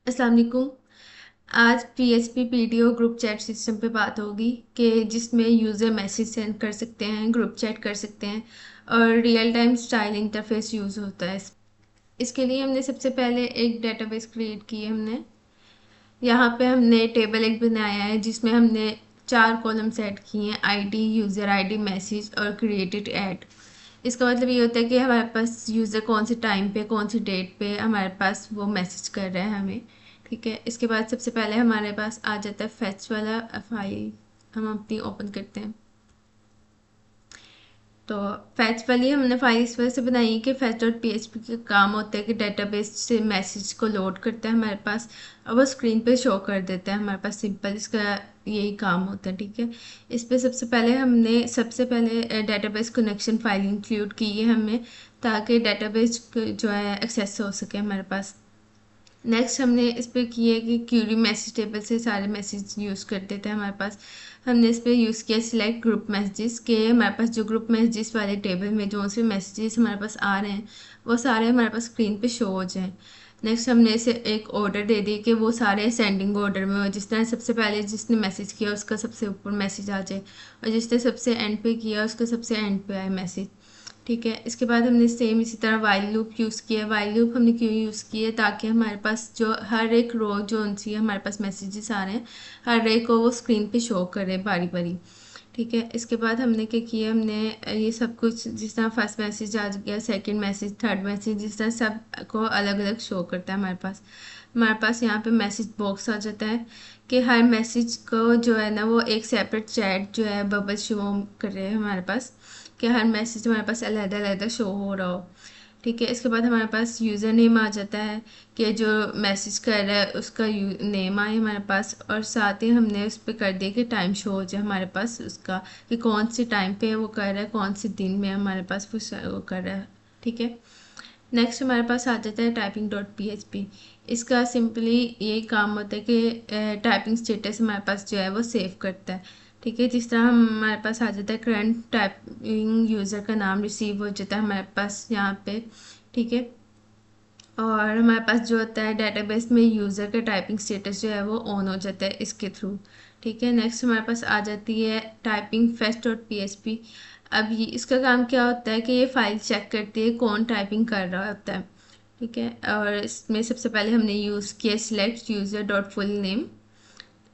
अस्सलाम वालेकुम। आज PHP PDO group chat system पे बात होगी कि जिसमें यूज़र मैसेज सेंड कर सकते हैं, ग्रुप चैट कर सकते हैं और real time style interface use होता है। इसके लिए हमने सबसे पहले एक डेटाबेस क्रिएट की है। हमने यहाँ पे हमने टेबल एक बनाया है जिसमें हमने 4 कॉलम्स ऐड किए हैं: आईडी, यूज़र आईडी, मैसेज और क्रिएटेड ऐड। इसका मतलब ये होता है कि हमारे पास यूज़र कौन से टाइम पे, कौन सी डेट पे हमारे पास वो मैसेज कर रहा है हमें। ठीक है, इसके बाद सबसे पहले हमारे पास आ जाता है फैच वाला फाइल। हम अपनी ओपन करते हैं। तो फैच वाली हमने फाइल इस वजह से बनाई है कि fetch dot P H P का काम होता है कि डेटाबेस से मैसेज को लोड करता है हमारे पास और वो स्क्रीन पे शो कर देता है हमारे पास। सिंपल इसका यही काम होता है। ठीक है, इस पे सबसे पहले डेटाबेस कनेक्शन फाइल इंक्लूड की है हमें, ताकि डेटाबेस जो है एक्सेस हो सके हमारे पास। नेक्स्ट हमने इस पर किया कि क्यूरी मैसेज टेबल से सारे मैसेज यूज़ कर देते हैं हमारे पास। हमने इस पर यूज़ किया सिलेक्ट ग्रुप मैसेजेस के हमारे पास जो ग्रुप मैसेजेस वाले टेबल में जो से मैसेजेस हमारे पास आ रहे हैं वो सारे हमारे पास स्क्रीन पे शो हो जाएं। नेक्स्ट हमने इसे एक ऑर्डर दे दी कि वो सारे सेंडिंग ऑर्डर में हो, जिस तरह सबसे पहले जिसने मैसेज किया उसका सबसे ऊपर मैसेज आ जाए और जिसने सबसे एंड पे किया उसका सबसे एंड पे आए मैसेज। ठीक है, इसके बाद हमने सेम इसी तरह वाइल लूप यूज़ किया। वाइल लूप हमने क्यों यूज़ किया, ताकि हमारे पास जो हर एक रो जो उनसी हमारे पास मैसेजेस आ रहे हैं हर एक को वो स्क्रीन पे शो करे बारी बारी। ठीक है, इसके बाद हमने क्या किया, हमने ये सब कुछ जिस तरह फर्स्ट मैसेज आ गया, सेकंड मैसेज, थर्ड मैसेज, जिस तरह सब को अलग अलग शो करता है हमारे पास यहाँ पे मैसेज बॉक्स आ जाता है कि हर मैसेज को जो है ना वो एक सेपरेट चैट जो है बबल शो कर रहे हैं हमारे पास, कि हर मैसेज हमारे पास अलग अलग शो हो रहा हो। ठीक है, इसके बाद हमारे पास यूज़र नेम आ जाता है कि जो मैसेज कर रहा है उसका नेम आए हमारे पास, और साथ ही हमने उस पर कर दिया कि टाइम शो हो जाए हमारे पास उसका, कि कौन से टाइम पे वो कर रहा है, कौन से दिन में हमारे पास वो कर रहा है। ठीक है, नेक्स्ट हमारे पास आ जाता है typing dot P H P. इसका सिंपली यही काम होता है कि टाइपिंग स्टेटस हमारे पास जो है वो सेव करता है। ठीक है, जिस तरह हमारे पास आ जाता है करंट टाइपिंग यूज़र का नाम रिसीव हो जाता है हमारे पास यहाँ पे। ठीक है, और हमारे पास जो होता है डेटाबेस में यूज़र का टाइपिंग स्टेटस जो है वो ऑन हो जाता है इसके थ्रू। ठीक है, नेक्स्ट हमारे पास आ जाती है typing fest dot P H P. अब ये इसका काम क्या होता है कि ये फाइल चेक करती है कौन टाइपिंग कर रहा होता है। ठीक है, और इसमें सबसे पहले हमने यूज़ किया select user dot full name.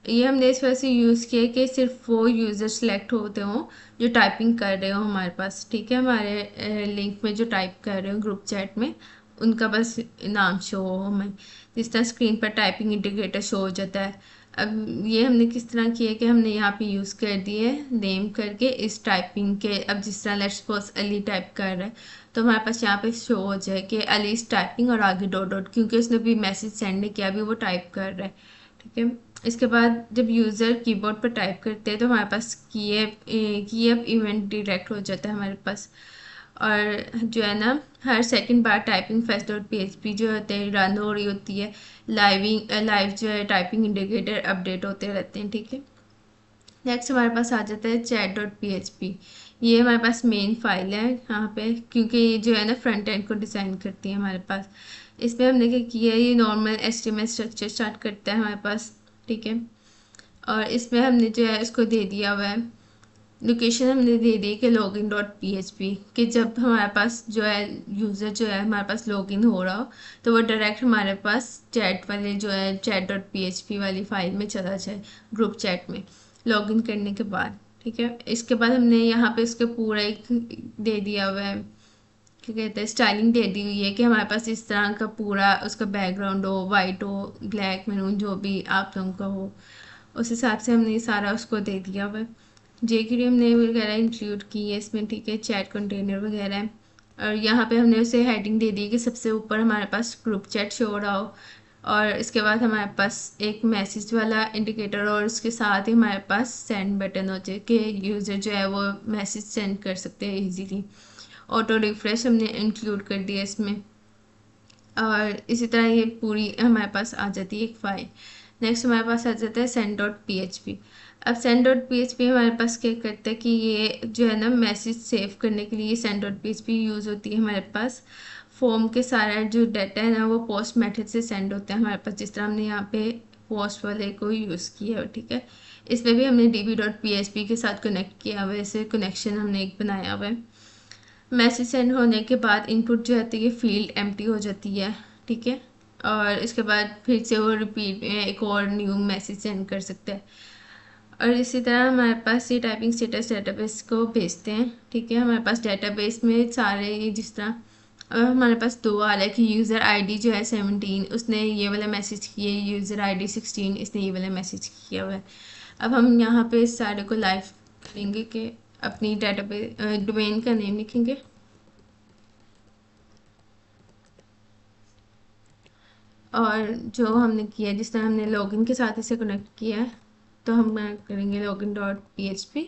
ये हमने इस वजह से यूज़ किया कि सिर्फ वो यूज़र सेलेक्ट होते हों जो टाइपिंग कर रहे हो हमारे पास। ठीक है, हमारे लिंक में जो टाइप कर रहे हो ग्रुप चैट में उनका बस नाम शो हो हमें, जिस तरह स्क्रीन पर टाइपिंग इंडिकेटर शो हो जाता है। अब ये हमने किस तरह किया कि हमने यहाँ पे यूज़ कर दिए नेम करके इस टाइपिंग के। अब जिस तरह लेट्स सपोज अली टाइप कर रहा है तो हमारे पास यहाँ पे शो हो जाए कि अली इस टाइपिंग और आगे डॉट डॉट, क्योंकि उसने भी मैसेज सेंड नहीं किया, अभी वो टाइप कर रहा है। ठीक है, इसके बाद जब यूज़र कीबोर्ड पर टाइप करते हैं तो हमारे पास की अप इवेंट डायरेक्ट हो जाता है हमारे पास। और जो है ना हर सेकंड बार typing fest dot P H P जो होते हैं रन हो रही होती है, लाइव जो है टाइपिंग इंडिकेटर अपडेट होते रहते हैं। ठीक है, नेक्स्ट हमारे पास आ जाता है chat dot P H P. ये हमारे पास मेन फाइल है यहाँ पे, क्योंकि ये जो है ना फ्रंट एंड को डिज़ाइन करती है हमारे पास। इसमें हमने क्या किया है, ये नॉर्मल HTML स्ट्रक्चर स्टार्ट करता है हमारे पास। ठीक है, और इसमें हमने जो है इसको दे दिया हुआ है लोकेशन, हमने दे दी कि login dot P H P, कि जब हमारे पास जो है यूज़र जो है हमारे पास लॉगिन हो रहा हो तो वो डायरेक्ट हमारे पास चैट वाले जो है chat dot P H P वाली फाइल में चला जाए ग्रुप चैट में लॉगिन करने के बाद। ठीक है, इसके बाद हमने यहाँ पे इसके पूरा एक दे दिया हुआ है, क्या कहते हैं, स्टाइलिंग दे दी हुई है कि हमारे पास इस तरह का पूरा उसका बैकग्राउंड हो, वाइट हो, ब्लैक मैरून जो भी आप लोगों का हो, उस हिसाब से हमने सारा उसको दे दिया हुआ है। जेक्यूरी हमने वगैरह इंक्लूड की है इसमें। ठीक है, चैट कंटेनर वगैरह है, और यहाँ पे हमने उसे हेडिंग दे दी कि सबसे ऊपर हमारे पास ग्रुप चैट शो हो रहा हो, और इसके बाद हमारे पास एक मैसेज वाला इंडिकेटर और उसके साथ ही हमारे पास सेंड बटन हो जाए कि यूज़र जो है वो मैसेज सेंड कर सकते हैं इजीली। ऑटो रिफ्रेश हमने इंक्लूड कर दिया इसमें, और इसी तरह ये पूरी हमारे पास आ जाती है एक फाइल। नेक्स्ट हमारे पास आ जाता है send dot P H P. अब send dot P H P हमारे पास क्या करता है कि ये जो है ना मैसेज सेव करने के लिए send dot P H P use होती है हमारे पास फॉर्म के सारा जो डाटा है ना वो पोस्ट मेथड से सेंड होते हैं हमारे पास, जिस तरह हमने यहाँ पे पोस्ट वाले को यूज़ किया है, ठीक है। इसमें भी हमने db.php के साथ कनेक्ट किया हुआ है, ऐसे कनेक्शन हमने एक बनाया हुआ है। मैसेज सेंड होने के बाद इनपुट जो है ये फील्ड एम्प्टी हो जाती है, ठीक है। और इसके बाद फिर से वो रिपीट में एक और न्यू मैसेज सेंड कर सकते हैं। और इसी तरह हमारे पास ये टाइपिंग स्टेटस डेटाबेस को भेजते हैं, ठीक है। हमारे पास डेटाबेस में सारे ये जिस तरह अब हमारे पास दो आ रहा है कि यूज़र आईडी जो है 17 उसने ये वाला मैसेज किया, यूज़र आईडी 16 इसने ये वाला मैसेज किया हुआ है। अब हम यहाँ पे इस सारे को लाइव करेंगे कि अपनी डेटाबेस डोमेन का नेम लिखेंगे और जो हमने किया जिस तरह हमने लॉगिन के साथ इसे कनेक्ट किया है, तो हम करेंगे login.php।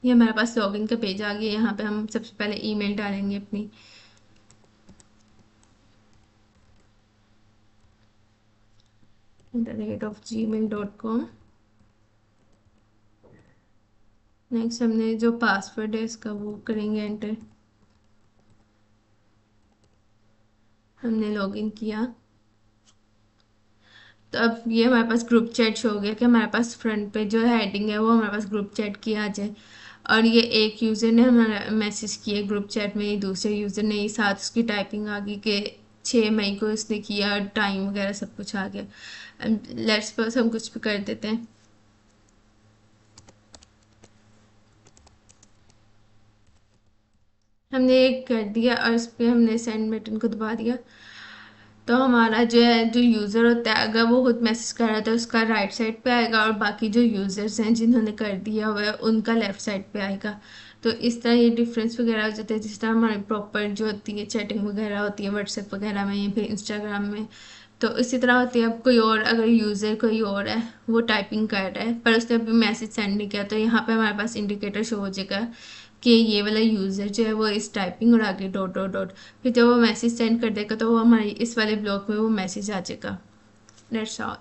ये हमारे पास लॉगिन का पेज आ गया। यहाँ पे हम सबसे पहले ईमेल डालेंगे अपनी, @gmail.com। नेक्स्ट हमने जो पासवर्ड है इसका वो करेंगे एंटर। हमने लॉगिन किया तो अब ये हमारे पास ग्रुप चैट शो हो गया कि हमारे पास फ्रंट पे जो हेडिंग है वो हमारे पास ग्रुप चैट की आ जाए। और ये एक यूज़र ने हमारा मैसेज किया ग्रुप चैट में, दूसरे यूज़र ने ही साथ उसकी टाइपिंग आ गई कि 6 मई को इसने किया, टाइम वगैरह सब कुछ आ गया। लेट्स सपोज हम कुछ भी कर देते हैं। हमने एक कर दिया और इस पर हमने सेंड बटन को दबा दिया, तो हमारा जो है जो यूज़र होता है अगर वो खुद मैसेज कर रहा है तो उसका राइट साइड पे आएगा और बाकी जो यूज़र्स हैं जिन्होंने कर दिया हुआ है उनका लेफ़्ट साइड पे आएगा। तो इस तरह ये डिफरेंस वगैरह हो जाता है, जिस तरह हमारी प्रॉपर जो होती है चैटिंग वगैरह होती है व्हाट्सएप वगैरह में या फिर इंस्टाग्राम में, तो इसी तरह होती है। अब कोई और अगर यूज़र कोई और है वो टाइपिंग कर रहा है पर उसने अभी मैसेज सेंड नहीं किया, तो यहाँ पे हमारे पास इंडिकेटर शो हो जाएगा कि ये वाला यूज़र जो है वो इस टाइपिंग और आगे डॉट डॉट डॉट, फिर जब वो मैसेज सेंड कर देगा तो वो हमारी इस वाले ब्लॉक में वो मैसेज आ जाएगा। That's all.